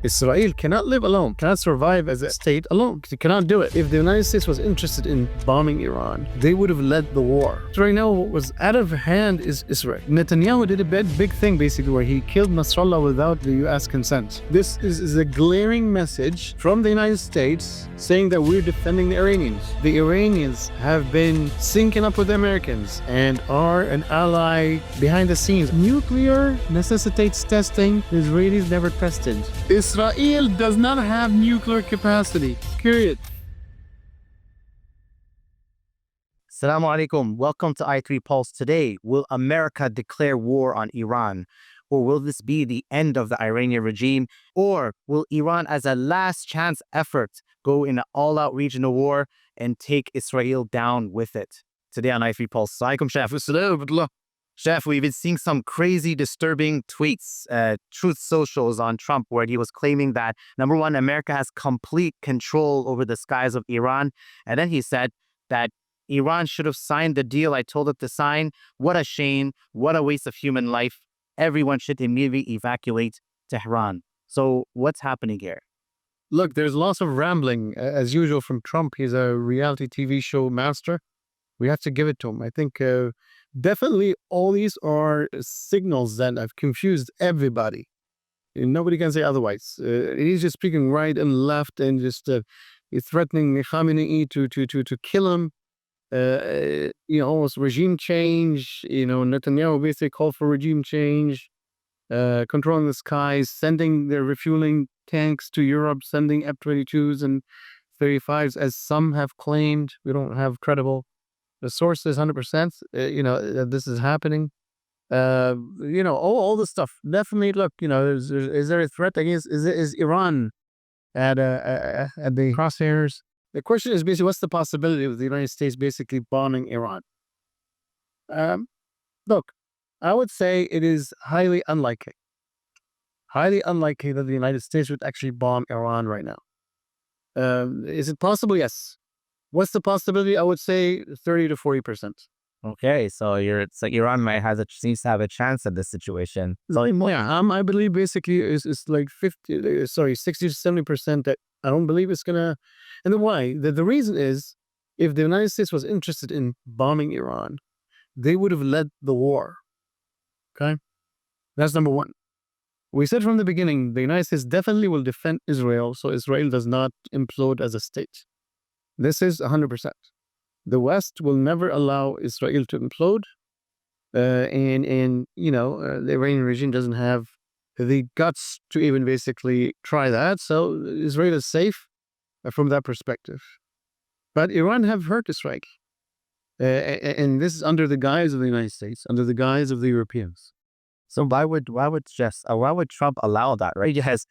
Israel cannot live alone, cannot survive as a state alone. They cannot do it. If the United States was interested in bombing Iran, they would have led the war. So right now, what was out of hand is Israel. Netanyahu did a big thing, basically, where he killed Nasrallah without the U.S. consent. This is a glaring message from the United States saying that we're defending the Iranians. The Iranians have been syncing up with the Americans and are an ally behind the scenes. Nuclear necessitates testing. The Israelis never tested. Israel does not have nuclear capacity, period. Assalamu alaikum. Welcome to I3 Pulse. Today, will America declare war on Iran? Or will this be the end of the Iranian regime? Or will Iran, as a last chance effort, go in an all-out regional war and take Israel down with it? Today on I3 Pulse. Alaikum, Chef. Chef, we've been seeing some crazy, disturbing tweets, truth socials on Trump, where he was claiming that, number one, America has complete control over the skies of Iran. And then he said that Iran should have signed the deal I told it to sign. What a shame. What a waste of human life. Everyone should immediately evacuate Tehran. So what's happening here? Look, there's lots of rambling, as usual, from Trump. He's a reality TV show master. We have to give it to him. I think definitely all these are signals that have confused everybody. And nobody can say otherwise. He's just speaking right and left and just he's threatening Khamenei to kill him. Almost regime change. Netanyahu basically called for regime change, controlling the skies, sending their refueling tanks to Europe, sending F-22s and 35s, as some have claimed. We don't have credible. The source is 100%. This is happening. All this stuff. Definitely, look. Is there a threat against? Is Iran at the crosshairs? The question is basically, what's the possibility of the United States basically bombing Iran? Look, I would say it is highly unlikely. Highly unlikely that the United States would actually bomb Iran right now. Is it possible? Yes. What's the possibility? I would say 30 to 40%. Okay, so it's like Iran seems to have a chance at this situation. So I believe basically it's like 60 to 70% that I don't believe it's gonna. And then why? The reason is, if the United States was interested in bombing Iran, they would have led the war. Okay, that's number one. We said from the beginning the United States definitely will defend Israel, so Israel does not implode as a state. This is 100%. The West will never allow Israel to implode, and the Iranian regime doesn't have the guts to even basically try that. So Israel is safe from that perspective. But Iran have hurt Israel, and this is under the guise of the United States, under the guise of the Europeans. So why would Trump allow that, right? Yes.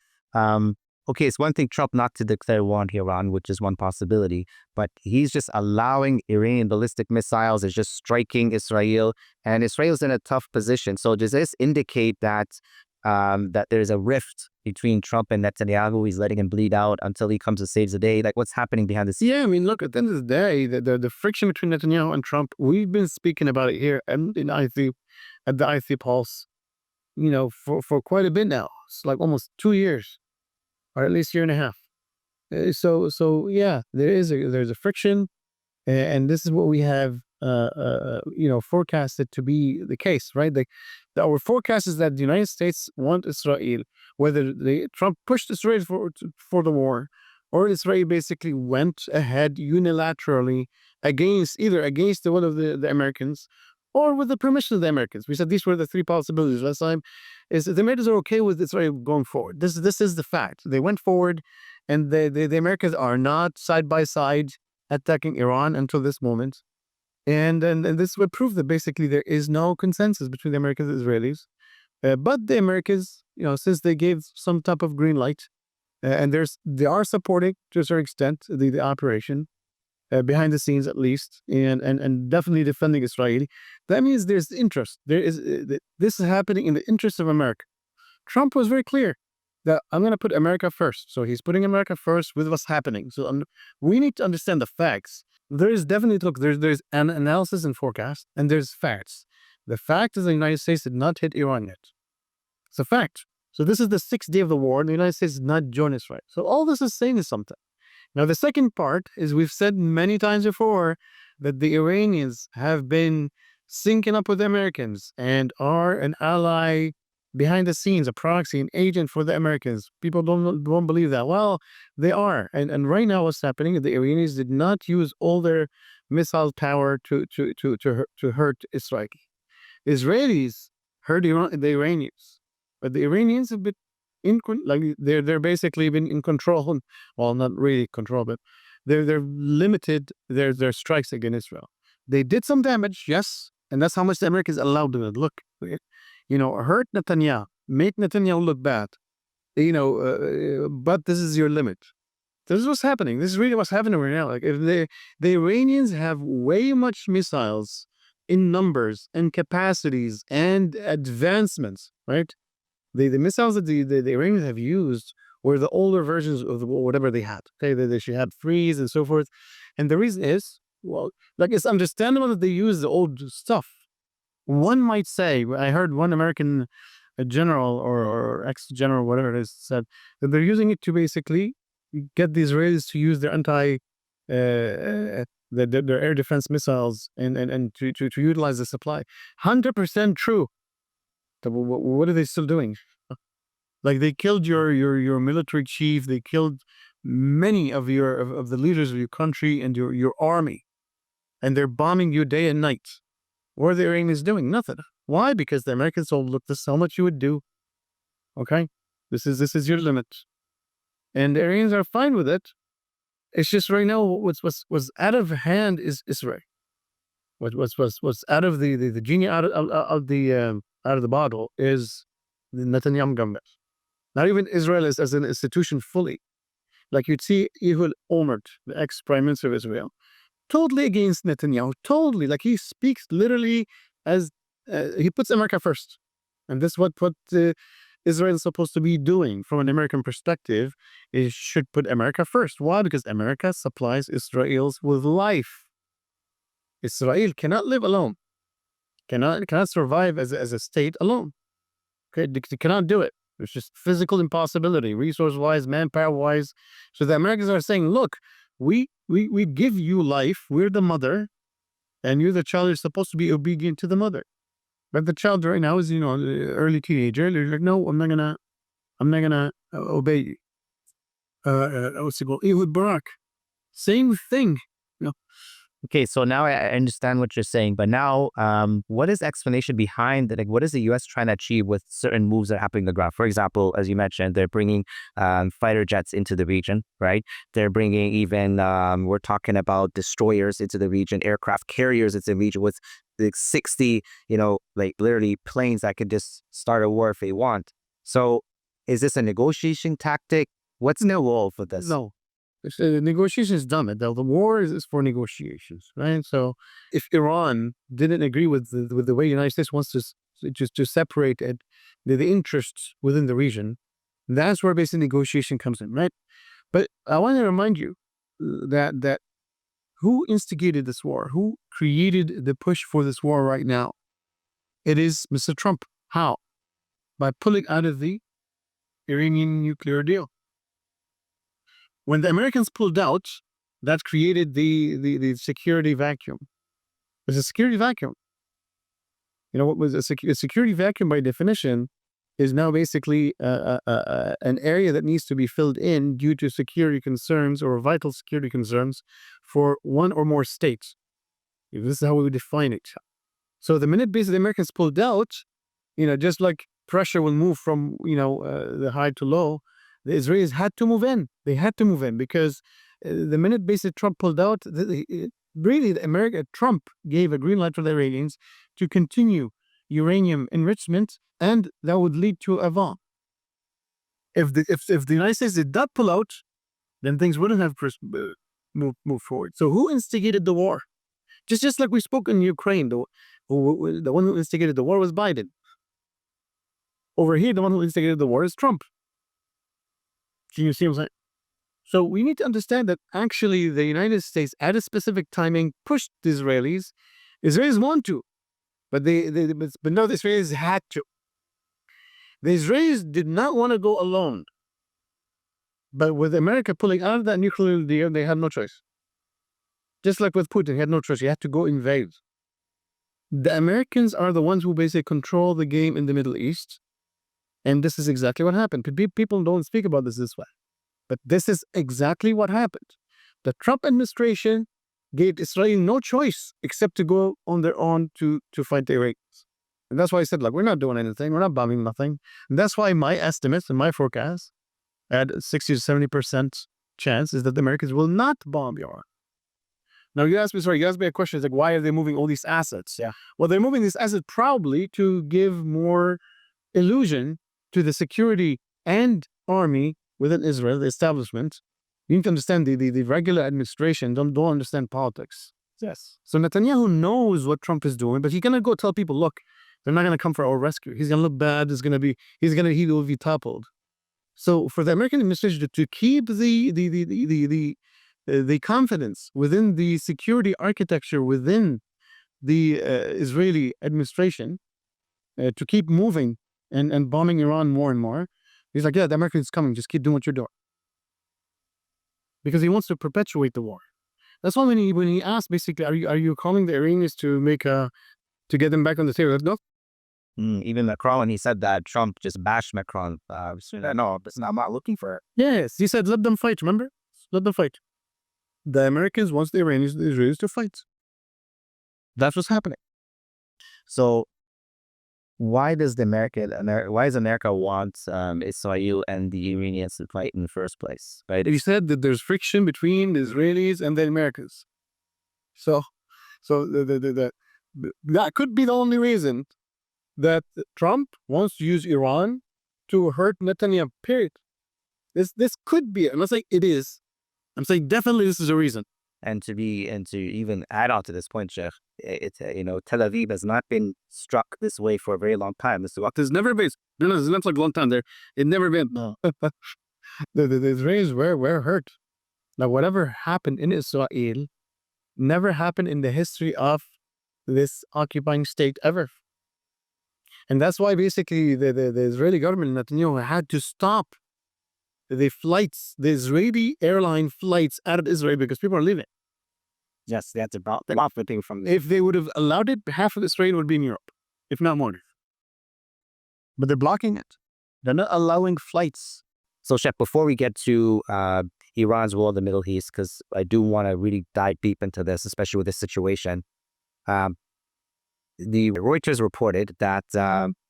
Okay, it's one thing Trump not to declare war on Iran, which is one possibility, but he's just allowing Iranian ballistic missiles, is just striking Israel, and Israel's in a tough position. So does this indicate that that there's a rift between Trump and Netanyahu? He's letting him bleed out until he comes and saves the day. Like, what's happening behind the scenes? Yeah, I mean, look, at the end of the day, the friction between Netanyahu and Trump, we've been speaking about it here and at the I3 Pulse, for quite a bit now. It's like almost 2 years. Or at least 1.5 years. So yeah, there's a friction, and this is what we have forecasted to be the case, right? Our forecast is that the United States want Israel, whether Trump pushed Israel for the war, or Israel basically went ahead unilaterally against the will of the Americans, or with the permission of the Americans. We said these were the three possibilities last time. Is the Americans are okay with Israel going forward. This is the fact. They went forward, and the Americans are not side by side attacking Iran until this moment. And this would prove that basically there is no consensus between the Americans and Israelis. But the Americans, since they gave some type of green light, and they are supporting to a certain extent the operation. Behind the scenes, at least, and definitely defending Israel. That means there's interest. This is happening in the interest of America. Trump was very clear that I'm going to put America first. So he's putting America first with what's happening. So we need to understand the facts. There is definitely, look, there's an analysis and forecast, and there's facts. The fact is the United States did not hit Iran yet. It's a fact. So this is the 6th day of the war, and the United States did not join Israel. So all this is saying is something. Now, the second part is we've said many times before that the Iranians have been syncing up with the Americans and are an ally behind the scenes, a proxy, an agent for the Americans. People don't believe that. Well, they are. And right now what's happening, the Iranians did not use all their missile power to hurt Israel. Israelis hurt the Iranians, but the Iranians have been they're basically been in control. Well, not really control, but they're limited their strikes against Israel. They did some damage, yes, and that's how much the Americans allowed them to look. Hurt Netanyahu, make Netanyahu look bad. But this is your limit. This is what's happening. This is really what's happening right now. Like if the Iranians have way much missiles in numbers and capacities and advancements, right? The missiles that the Iranians have used were the older versions of whatever they had. Okay, they should have freeze and so forth. And the reason is, well, like it's understandable that they use the old stuff. One might say, I heard one American general or ex-general, whatever it is, said that they're using it to basically get the Israelis to use their their air defense missiles and to utilize the supply. 100% true. What are they still doing? Like they killed your military chief. They killed many of the leaders of your country and your army, and they're bombing you day and night. What are the Iranians doing? Nothing. Why? Because the Americans told, look, this is how much you would do. Okay, this is your limit, and the Iranians are fine with it. It's just right now what's out of hand is Israel. What's out of the genie out of the bottle is the Netanyahu government. Not even Israel as an institution fully. Like you'd see Ehud Olmert, the ex-prime minister of Israel, totally against Netanyahu. Totally, like he speaks literally as he puts America first, and this is what Israel is supposed to be doing from an American perspective. It should put America first. Why? Because America supplies Israel's with life. Israel cannot live alone. Cannot survive as a state alone. Okay, they cannot do it. It's just physical impossibility, resource-wise, manpower-wise. So the Americans are saying, look, we give you life. We're the mother, and you're the child. You're supposed to be obedient to the mother. But the child right now is, early teenager. They're like, no, I'm not gonna obey you. What's it called? Ehud Barak, same thing. Okay, so now I understand what you're saying, but now what is the explanation behind that? Like, what is the U.S. trying to achieve with certain moves that are happening on the ground? For example, as you mentioned, they're bringing fighter jets into the region, right? They're bringing even, we're talking about destroyers into the region, aircraft carriers into the region with the 60, like literally planes that could just start a war if they want. So is this a negotiation tactic? What's the goal for this? No. The negotiation is done. The war is for negotiations, right? So if Iran didn't agree with the way the United States wants to separate the interests within the region, that's where basically negotiation comes in, right? But I want to remind you that who instigated this war? Who created the push for this war right now? It is Mr. Trump. How? By pulling out of the Iranian nuclear deal. When the Americans pulled out, that created the security vacuum. There's a security vacuum. What was a security vacuum by definition is now basically an area that needs to be filled in due to security concerns or vital security concerns for one or more states. This is how we would define it. So the minute basically the Americans pulled out, just like pressure will move from the high to low, the Israelis had to move in. They had to move in because the minute basically Trump pulled out, Trump gave a green light for the Iranians to continue uranium enrichment, and that would lead to a bomb. If the United States did not pull out, then things wouldn't have moved forward. So who instigated the war? Just like we spoke in Ukraine, the one who instigated the war was Biden. Over here, the one who instigated the war is Trump. You see what I'm saying? So we need to understand that actually the United States at a specific timing pushed the Israelis. Israelis want to, but now the Israelis had to. The Israelis did not want to go alone. But with America pulling out of that nuclear deal, they had no choice. Just like with Putin, he had no choice. He had to go invade. The Americans are the ones who basically control the game in the Middle East. And this is exactly what happened. People don't speak about this way. But this is exactly what happened. The Trump administration gave Israel no choice except to go on their own to fight the Iranians. And that's why I said, we're not doing anything. We're not bombing nothing. And that's why my estimates and my forecast at 60 to 70% chance is that the Americans will not bomb Iran. Now, you asked me a question. It's like, why are they moving all these assets? Yeah. Well, they're moving these assets probably to give more illusion to the security and army within Israel, the establishment. You need to understand the regular administration don't understand politics. Yes. So Netanyahu knows what Trump is doing, but he's going to go tell people, look, they're not going to come for our rescue. He's going to look bad. He will be toppled. So for the American administration to keep the confidence within the security architecture within the Israeli administration to keep moving and bombing Iran more and more, he's like, yeah, the Americans coming. Just keep doing what you're doing. Because he wants to perpetuate the war. That's why when he asked, basically, are you calling the Iranians to get them back on the table? No. Even Macron, when he said that, Trump just bashed Macron. No, I'm not looking for it. Yes, he said, let them fight, remember? Let them fight. The Americans want the Israelis to fight. That's what's happening. So why does America want Israel and the Iranians to fight in the first place? Right? He said that there's friction between the Israelis and the Americans. So that could be the only reason that Trump wants to use Iran to hurt Netanyahu, period. This could be, I'm not saying it is. I'm saying definitely this is a reason. And to even add on to this point, Sheikh, Tel Aviv has not been struck this way for a very long time. There's never been. No, it's not like a long time there. It never been. No. the Israelis were hurt. Now, whatever happened in Israel never happened in the history of this occupying state ever. And that's why basically the Israeli government, Netanyahu, had to stop the Israeli airline flights out of Israel because people are leaving. Yes, that's about the profiting from this. If they would have allowed it, half of Israel would be in Europe, if not more. But they're blocking it. They're not allowing flights. So, Sheikh, before we get to Iran's role in the Middle East, because I do want to really dive deep into this, especially with this situation, the Reuters reported that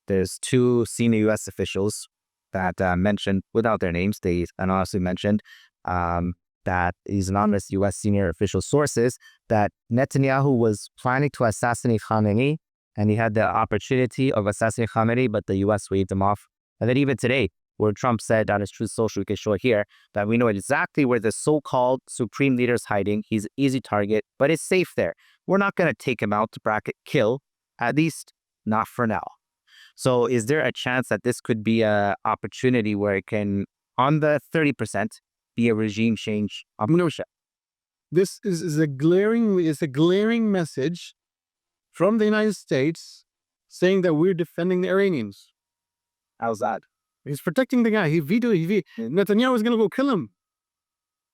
there's two senior U.S. officials that mentioned, without their names, they anonymously mentioned that these anonymous U.S. senior official sources that Netanyahu was planning to assassinate Khamenei, and he had the opportunity of assassinating Khamenei, but the U.S. waved him off. And then even today, where Trump said on his Truth Social, we can show it here, that we know exactly where the so-called supreme leader is hiding. He's an easy target, but it's safe there. We're not going to take him out to bracket kill, at least not for now. So is there a chance that this could be an opportunity where it can, on the 30%, be a regime change option? This is a glaring message from the United States saying that we're defending the Iranians. How's that? He's protecting the guy. Netanyahu is going to go kill him.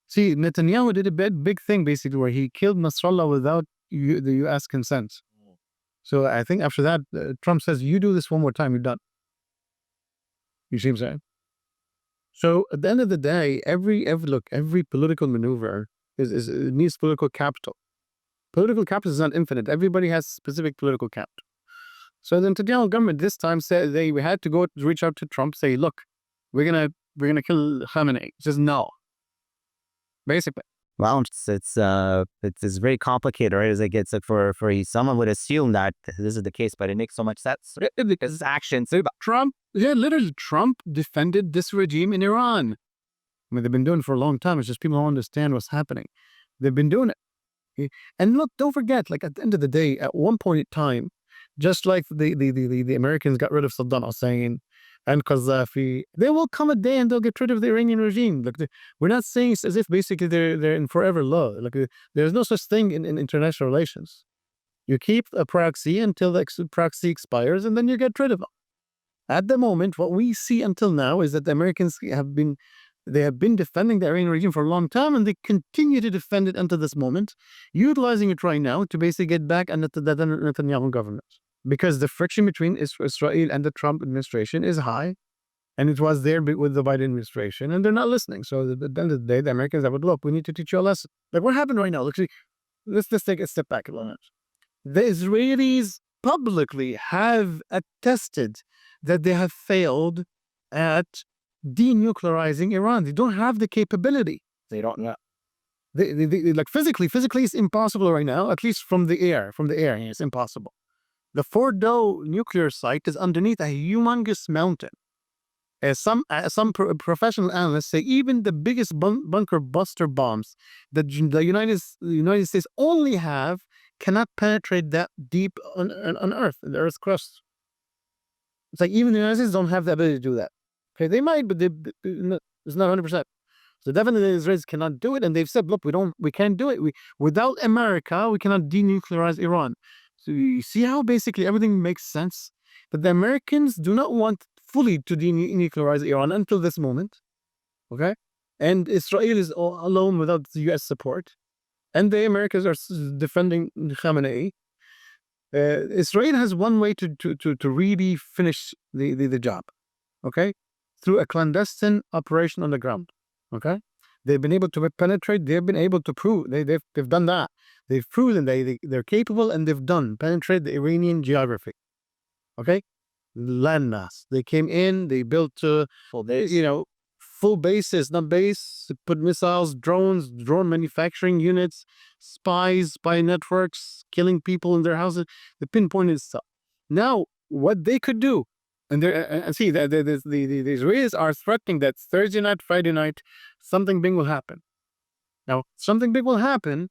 See, Netanyahu did a big thing, basically, where he killed Nasrallah without the U.S. consent. So I think after that, Trump says, you do this one more time, you're done. You see what I'm saying? So at the end of the day, every political maneuver needs political capital. Political capital is not infinite. Everybody has specific political capital. So the Netanyahu government this time said we had to go reach out to Trump, say, look, we're gonna kill Khamenei. Just no. Basically. Well, it's very complicated, right? As it gets for someone would assume that this is the case, but it makes so much sense because it's actions. Trump defended this regime in Iran. I mean, they've been doing it for a long time. It's just people don't understand what's happening. They've been doing it. And look, don't forget, like at the end of the day, at one point in time, just like the Americans got rid of Saddam Hussein and Qaddafi, there will come a day and they'll get rid of the Iranian regime. Look, we're not saying it's as if basically they're in forever law. Like there's no such thing in international relations. You keep a proxy until the proxy expires, and then you get rid of them. At the moment, what we see until now is that the Americans have been defending the Iranian regime for a long time, and they continue to defend it until this moment, utilizing it right now to basically get back under the Netanyahu government. Because the friction between Israel and the Trump administration is high, and it was there with the Biden administration, and they're not listening. So at the end of the day, the Americans have, look, we need to teach you a lesson. Like what happened right now? Look, let's take a step back a little bit. The Israelis publicly have attested that they have failed at de-nuclearizing Iran. They don't have the capability. They don't know. They like physically it's impossible right now, at least from the air, it's impossible. The Fordo nuclear site is underneath a humongous mountain. As some professional analysts say, even the biggest bunker buster bombs that the United States only have cannot penetrate that deep on Earth, in the Earth's crust. It's like even the United States don't have the ability to do that. Okay, they might, but it's not 100%. So definitely the Israelis cannot do it, and they've said, look, we can't do it. Without America, we cannot denuclearize Iran. So you see how basically everything makes sense? But the Americans do not want fully to denuclearize Iran until this moment. Okay? And Israel is all alone without the US support. And the Americans are defending Khamenei. Israel has one way to really finish the job. Okay? Through a clandestine operation on the ground. Okay? They've been able to penetrate. They've been able to prove. They've done that. They've proven they're capable, and they've penetrate the Iranian geography. Okay? Landmass. They came in. They built full bases, not base. Put missiles, drones, drone manufacturing units, spy networks, killing people in their houses. The pinpointed stuff. Now, what they could do, and see that the Israelis are threatening that Thursday night, Friday night, something big will happen. Now, something big will happen,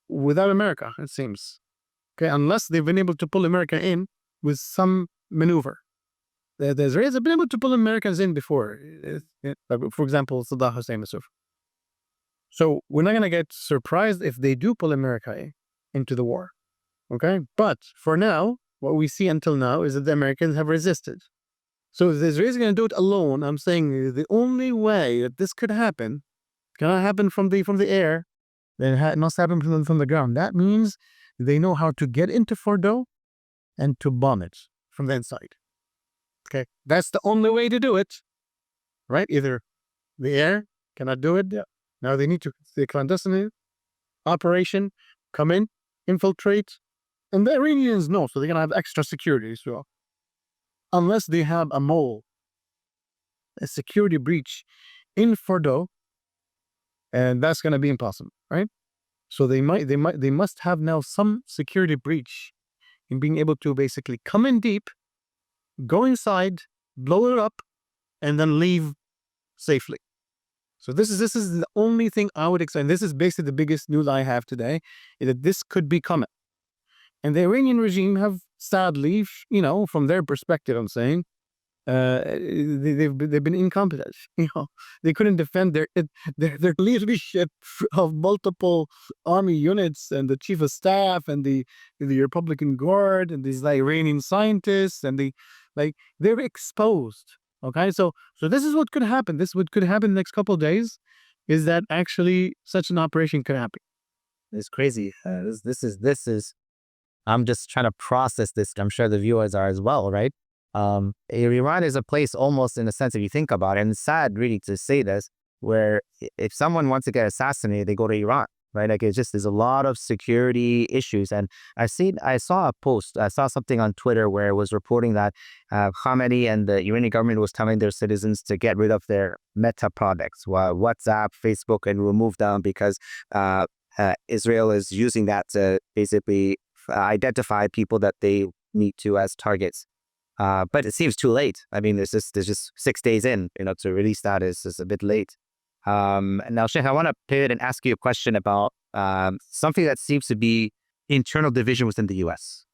without America, it seems. Okay, unless they've been able to pull America in with some maneuver. The Israelis have been able to pull Americans in before. Like for example, Saddam Hussein. So we're not going to get surprised if they do pull America into the war. Okay, but for now, what we see until now is that the Americans have resisted. So if the Israelis are going to do it alone, I'm saying the only way that this could happen cannot happen from the air. Then it must happen from the ground. That means they know how to get into Fordo and to bomb it from the inside. Okay, that's the only way to do it, right? Either the air cannot do it. Yeah. Now they need to the clandestine operation, come in, infiltrate, and the Iranians know, so they're gonna have extra security as well. Unless they have a security breach in Fordo, and that's gonna be impossible, right? So they must have now some security breach in being able to basically come in deep, go inside, blow it up, and then leave safely. So this is the only thing I would expect. This is basically the biggest news I have today, is that this could be coming. And the Iranian regime have sadly, from their perspective, I'm saying, they've been incompetent. They couldn't defend their leadership of multiple army units and the chief of staff and the Republican Guard and these Iranian scientists, and they're exposed. Okay, so this is what could happen. Could happen in the next couple of days, is that actually such an operation could happen. It's crazy. This is. I'm just trying to process this. I'm sure the viewers are as well, right? Iran is a place almost in a sense, if you think about it, and it's sad really to say this, where if someone wants to get assassinated, they go to Iran, right? Like there's a lot of security issues. And I saw a post, I saw something on Twitter where it was reporting that Khamenei and the Iranian government was telling their citizens to get rid of their Meta products, WhatsApp, Facebook, and remove them because Israel is using that to basically identify people that they need to as targets. But it seems too late. I mean, there's just 6 days in, to release that is a bit late. Now, Sheikh, I want to pivot and ask you a question about something that seems to be internal division within the U.S.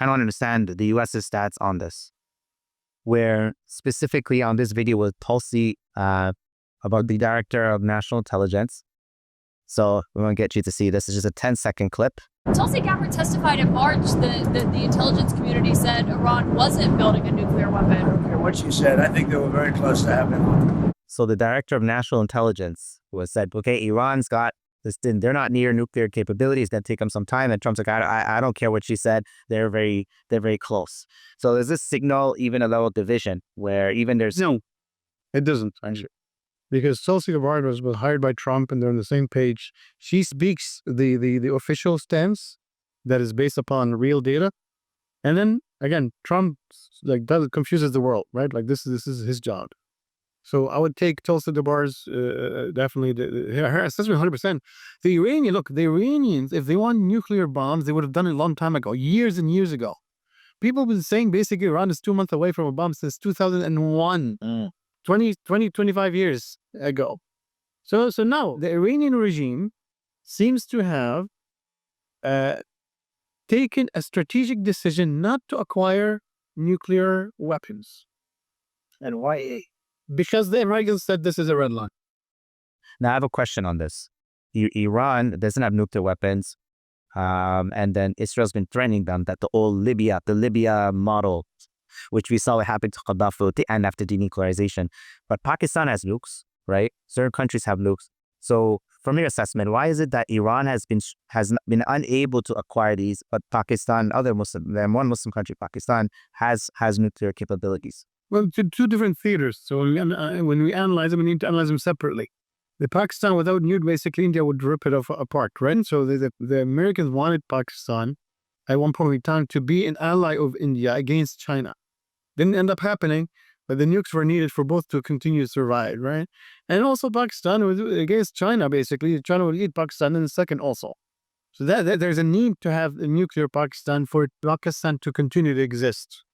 I don't understand the U.S.'s stats on this, where specifically on this video with Tulsi about the Director of National Intelligence. So we want to get you to see this. It's just a 10-second clip. Tulsi Gabbard testified in March that the intelligence community said Iran wasn't building a nuclear weapon. I don't care what she said. I think they were very close to having one. So the director of national intelligence was said, okay, Iran's got this, they're not near nuclear capabilities. That take them some time. And Trump's like, I don't care what she said. They're very close. So does this signal even a level of division where even there's No, it doesn't, actually. Because Tulsi Gabbard was hired by Trump and they're on the same page. She speaks the official stance that is based upon real data. And then, again, Trump confuses the world, right? Like, this is his job. So I would take Tulsi Gabbard's definitely her assessment 100%. The Iranians, if they want nuclear bombs, they would have done it a long time ago, years and years ago. People have been saying basically Iran is 2 months away from a bomb since 2001, 25 years ago. So now the Iranian regime seems to have taken a strategic decision not to acquire nuclear weapons. And why? Because the Americans said this is a red line. Now, I have a question on this. Iran doesn't have nuclear weapons, and then Israel's been threatening them that the Libya model, which we saw what happened to Gaddafi and after denuclearization. But Pakistan has nukes, right? Certain countries have nukes. So, from your assessment, why is it that Iran has been unable to acquire these, but Pakistan, one Muslim country, Pakistan, has nuclear capabilities? Well, two different theaters. So when we analyze them, we need to analyze them separately. The Pakistan without nuke, basically India would rip it apart, right? So the Americans wanted Pakistan at one point in time to be an ally of India against China. Didn't end up happening, but the nukes were needed for both to continue to survive, right? And also Pakistan was against China, basically. China would eat Pakistan in a second also. So that there's a need to have a nuclear Pakistan for Pakistan to continue to exist.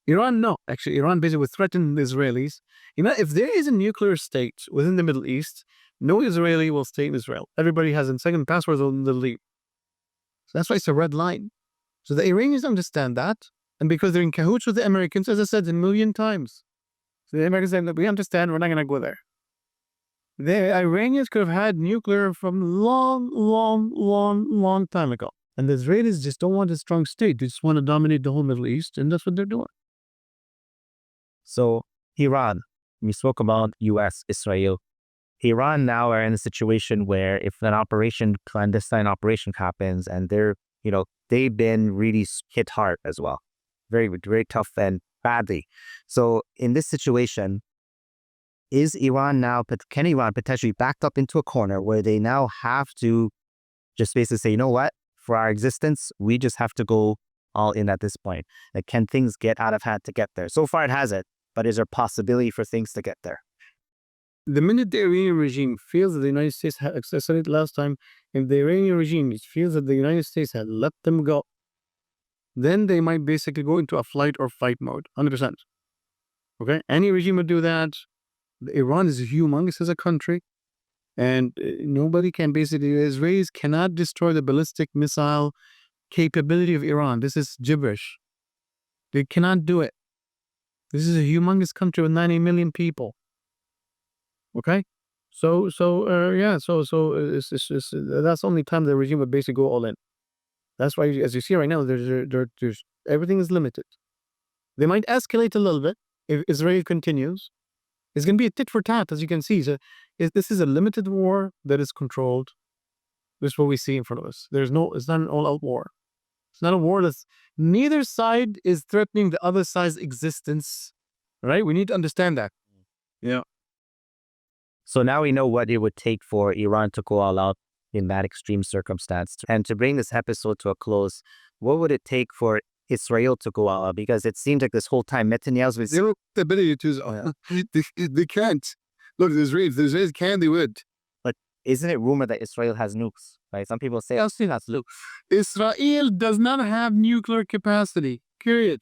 Iran, no. Actually, Iran basically would threaten the Israelis. If there is a nuclear state within the Middle East, no Israeli will stay in Israel. Everybody has a second passport on the leave. So that's why it's a red line. So the Iranians understand that. And because they're in cahoots with the Americans, as I said a million times. So the Americans say, we understand, we're not going to go there. The Iranians could have had nuclear from long time ago. And the Israelis just don't want a strong state. They just want to dominate the whole Middle East. And that's what they're doing. So Iran, we spoke about U.S., Israel. Iran now are in a situation where if an clandestine operation happens, and they've been really hit hard as well, very, very tough and badly. So in this situation, can Iran potentially backed up into a corner where they now have to just basically say, you know what, for our existence, we just have to go all in at this point? Like, can things get out of hand to get there? So far it hasn't, but is there possibility for things to get there? The minute the Iranian regime feels that the United States had accessed last time, if the Iranian regime feels that the United States had let them go, then they might basically go into a flight or fight mode, 100%. Okay? Any regime would do that. Iran is humongous as a country, and nobody can the Israelis cannot destroy the ballistic missile capability of Iran. This is gibberish. They cannot do it. This is a humongous country with 90 million people. Okay? So it's that's the only time the regime would basically go all in. That's why, as you see right now, there's everything is limited. They might escalate a little bit if Israel continues. It's going to be a tit for tat, as you can see. So this is a limited war that is controlled. This is what we see in front of us. It's not an all-out war. It's not a war neither side is threatening the other side's existence, right? We need to understand that. Yeah. So now we know what it would take for Iran to go all out in that extreme circumstance. And to bring this episode to a close, what would it take for Israel to go all out? Because it seems like this whole time Netanyahu's been... They don't have the ability to. They can't. Look, the Israelis can, they would. But isn't it rumored that Israel has nukes? Right? Some people say, Israel has nukes. Israel does not have nuclear capacity, period.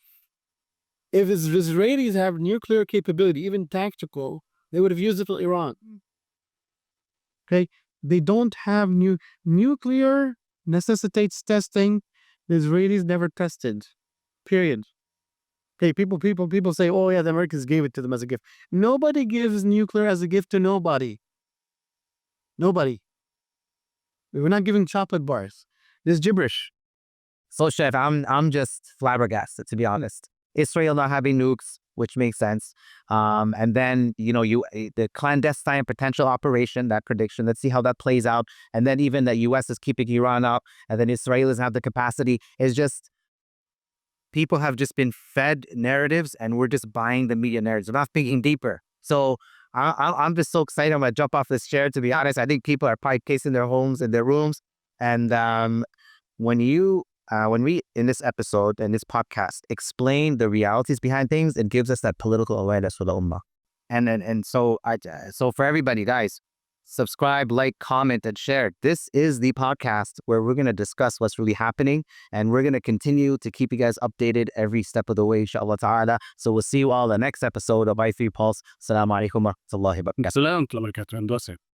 If Israelis have nuclear capability, even tactical, they would have used it for Iran. Okay? They don't have nuclear necessitates testing. The Israelis never tested. Period. Okay, people say, oh yeah, the Americans gave it to them as a gift. Nobody gives nuclear as a gift to nobody. Nobody. We're not giving chocolate bars. This gibberish. So, Chef, I'm just flabbergasted, to be honest. Israel not having nukes, which makes sense. And then, the clandestine potential operation, that prediction, let's see how that plays out. And then even the U.S. is keeping Iran out, and then Israel doesn't have the capacity. It's just, people have just been fed narratives, and we're just buying the media narratives. We're not thinking deeper. So I'm just so excited. I'm going to jump off this chair, to be honest. I think people are probably casing their homes and their rooms. And when we, in this episode, in this podcast, explain the realities behind things, it gives us that political awareness for the Ummah. So for everybody, guys, subscribe, like, comment, and share. This is the podcast where we're going to discuss what's really happening, and we're going to continue to keep you guys updated every step of the way, inshallah ta'ala. So we'll see you all in the next episode of i3 Pulse. Assalamu alaikum wa rahmatullahi wa barakatuh. Assalamu alaikum.